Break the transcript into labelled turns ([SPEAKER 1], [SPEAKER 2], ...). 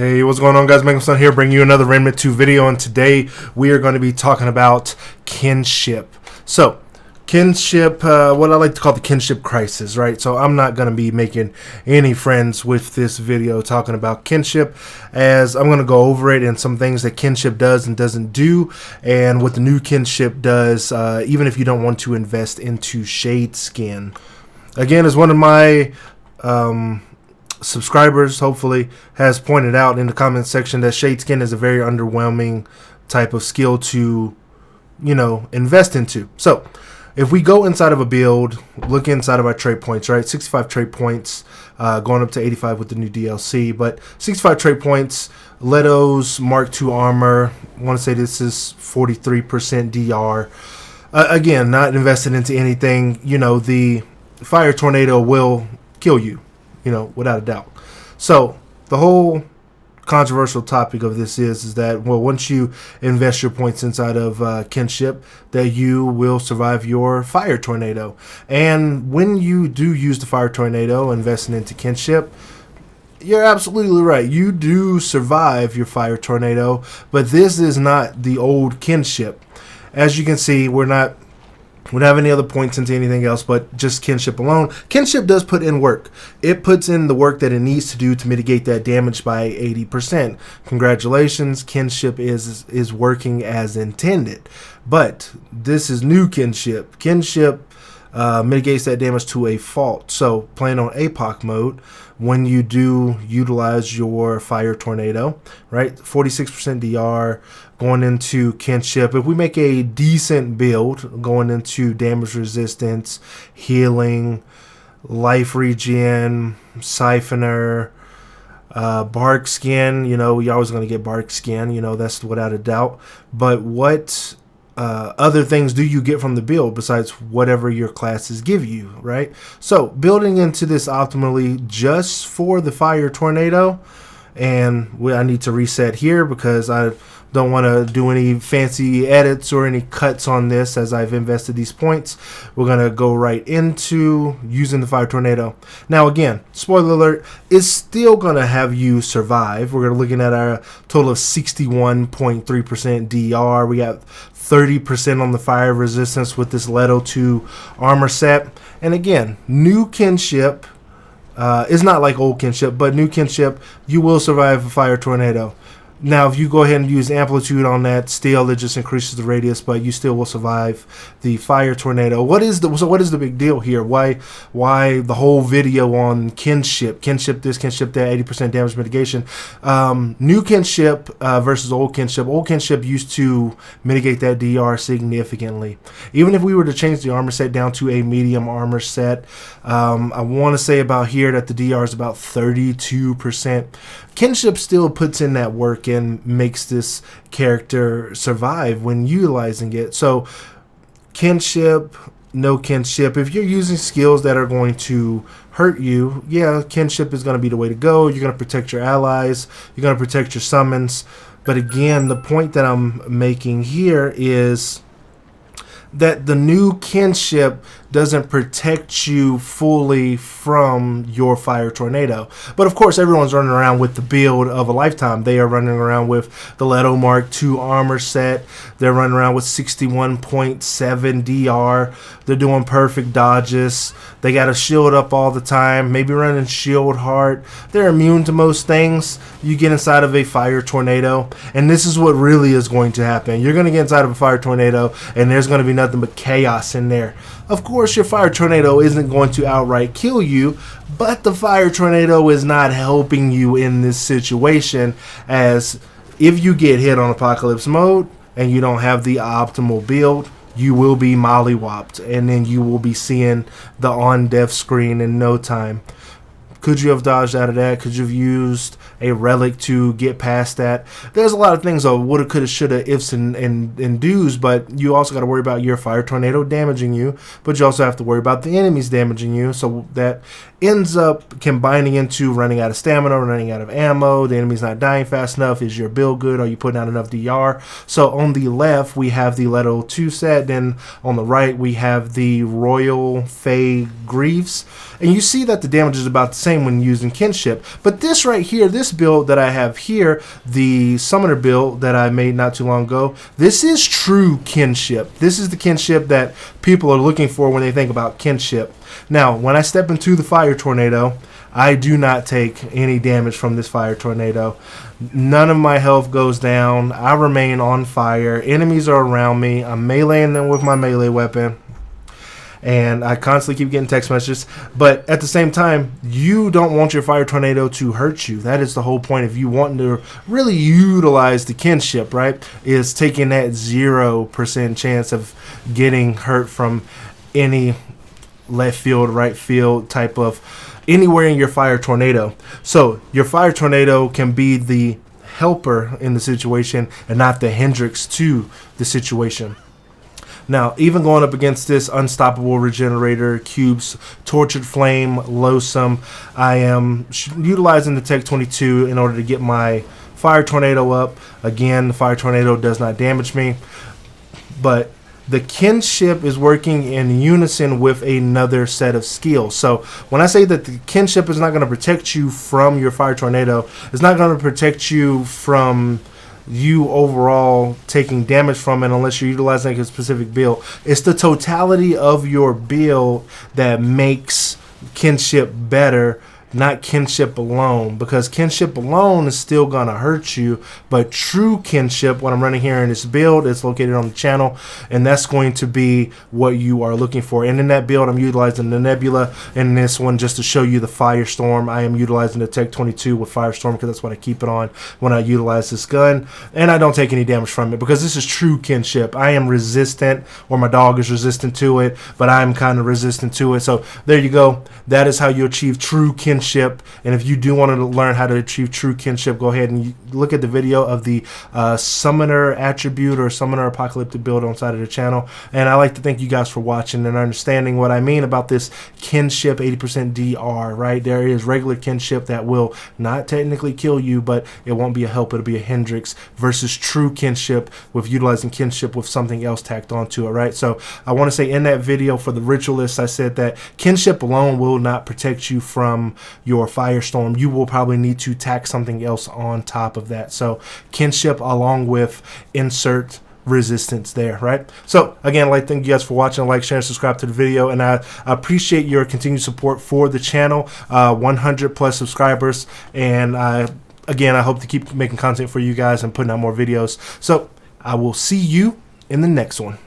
[SPEAKER 1] Hey, what's going on, guys? Mangumson here, bringing you another Remnant 2 video, and today we are going to be talking about kinship. So, kinship, what I like to call the kinship crisis, right? So I'm not going to be making any friends with this video talking about kinship, as I'm going to go over it and some things that kinship does and doesn't do, and what the new kinship does, even if you don't want to invest into shade skin. Again, as one of my subscribers hopefully has pointed out in the comment section, that shade skin is a very underwhelming type of skill to, invest into. So if we go inside of a build, look inside of our trait points, right? 65 trait points, going up to 85 with the new DLC, but 65 trait points, Leto's Mark II armor, I want to say this is 43% DR. Again, not invested into anything. The fire tornado will kill you, without a doubt. So the whole controversial topic of this is that, well, once you invest your points inside of kinship, that you will survive your fire tornado. And when you do use the fire tornado investing into kinship, you're absolutely right. You do survive your fire tornado, but this is not the old kinship. As you can see, we don't have any other points into anything else but just kinship alone. Kinship does put in work. It puts in the work that it needs to do to mitigate that damage by 80%. Congratulations, kinship is working as intended. But this is new kinship. Kinship mitigates that damage to a fault. So playing on APOC mode, when you do utilize your fire tornado, right, 46% DR going into kinship. If we make a decent build going into damage resistance, healing, life regen, siphoner, bark skin, you're always going to get bark skin, that's without a doubt. But what other things do you get from the build besides whatever your classes give you, right? So building into this optimally just for the fire tornado, and I need to reset here because I don't want to do any fancy edits or any cuts on this as I've invested these points. We're going to go right into using the fire tornado. Now again, spoiler alert, it's still going to have you survive. We're looking at our total of 61.3% DR. We got 30% on the fire resistance with this Leto 2 armor set. And again, new kinship is not like old kinship, but new kinship, you will survive a fire tornado. Now, if you go ahead and use amplitude on that, still it just increases the radius, but you still will survive the fire tornado. What is the big deal here? Why the whole video on kinship? Kinship this, kinship that, 80% damage mitigation. New kinship versus old kinship. Old kinship used to mitigate that DR significantly. Even if we were to change the armor set down to a medium armor set, I want to say about here that the DR is about 32%. Kinship still puts in that work and makes this character survive when utilizing it. So kinship, no kinship. If you're using skills that are going to hurt you, yeah, kinship is going to be the way to go. You're going to protect your allies. You're going to protect your summons. But again, the point that I'm making here is that the new kinship doesn't protect you fully from your fire tornado. But of course, everyone's running around with the build of a lifetime. They are running around with the Leto Mark II armor set. They're running around with 61.7 DR. They're doing perfect dodges. They got a shield up all the time, maybe running shield heart. They're immune to most things. You get inside of a fire tornado, and this is what really is going to happen. You're going to get inside of a fire tornado, and there's going to be nothing but chaos in there. Of course, your fire tornado isn't going to outright kill you, but the fire tornado is not helping you in this situation, as if you get hit on apocalypse mode and you don't have the optimal build, you will be mollywopped, and then you will be seeing the on-death screen in no time. Could you have dodged out of that? Could you have used a relic to get past that? There's a lot of things of woulda, coulda, shoulda, ifs, and do's, but you also got to worry about your fire tornado damaging you, but you also have to worry about the enemies damaging you, so that ends up combining into running out of stamina, running out of ammo, the enemy's not dying fast enough. Is your build good? Are you putting out enough DR? So on the left, we have the Leto 2 set, then on the right, we have the Royal Fey Greaves, and you see that the damage is about the same. same when using Kinship. But this right here, this build that I have here, the Summoner build that I made not too long ago, this is true Kinship. This is the Kinship that people are looking for when they think about Kinship. Now, when I step into the Fire Tornado, I do not take any damage from this Fire Tornado. None of my health goes down. I remain on fire. Enemies are around me. I'm meleeing them with my melee weapon. And I constantly keep getting text messages. But at the same time, you don't want your Fire Tornado to hurt you. That is the whole point. If you want to really utilize the Kinship, right, is taking that 0% chance of getting hurt from any left field, right field type of anywhere in your Fire Tornado. So your Fire Tornado can be the helper in the situation and not the hindrance to the situation. Now, even going up against this Unstoppable Regenerator, Cubes, Tortured Flame, Loathsome, I am utilizing the Tech 22 in order to get my Fire Tornado up. Again, the Fire Tornado does not damage me, but the Kinship is working in unison with another set of skills. So when I say that the Kinship is not going to protect you from your Fire Tornado, it's not going to protect you from you overall taking damage from it unless you're utilizing a specific build. It's the totality of your build that makes Kinship better, not Kinship alone, because Kinship alone is still gonna hurt you. But true Kinship, what I'm running here in this build, is located on the channel, and that's going to be what you are looking for. And in that build, I'm utilizing the Nebula. In this one, just to show you the Firestorm, I am utilizing the Tech 22 with Firestorm because that's what I keep it on when I utilize this gun, and I don't take any damage from it because this is true Kinship. I am resistant, or my dog is resistant to it, but I'm kind of resistant to it. So there you go. That is how you achieve true Kinship. And if you do want to learn how to achieve true Kinship, go ahead and look at the video of the Summoner Attribute or Summoner Apocalyptic build on side of the channel. And I like to thank you guys for watching and understanding what I mean about this Kinship 80% DR, right? There is regular Kinship that will not technically kill you, but it won't be a help, it'll be a hindrance, versus true Kinship with utilizing Kinship with something else tacked onto it, right? So I want to say in that video for the Ritualists, I said that Kinship alone will not protect you from your Firestorm. You will probably need to tack something else on top of that. So Kinship along with insert resistance there, right? So again, I'd like to thank you guys for watching. Like, share, and subscribe to the video, and I appreciate your continued support for the channel. 100 plus subscribers, and again, I hope to keep making content for you guys and putting out more videos. So I will see you in the next one.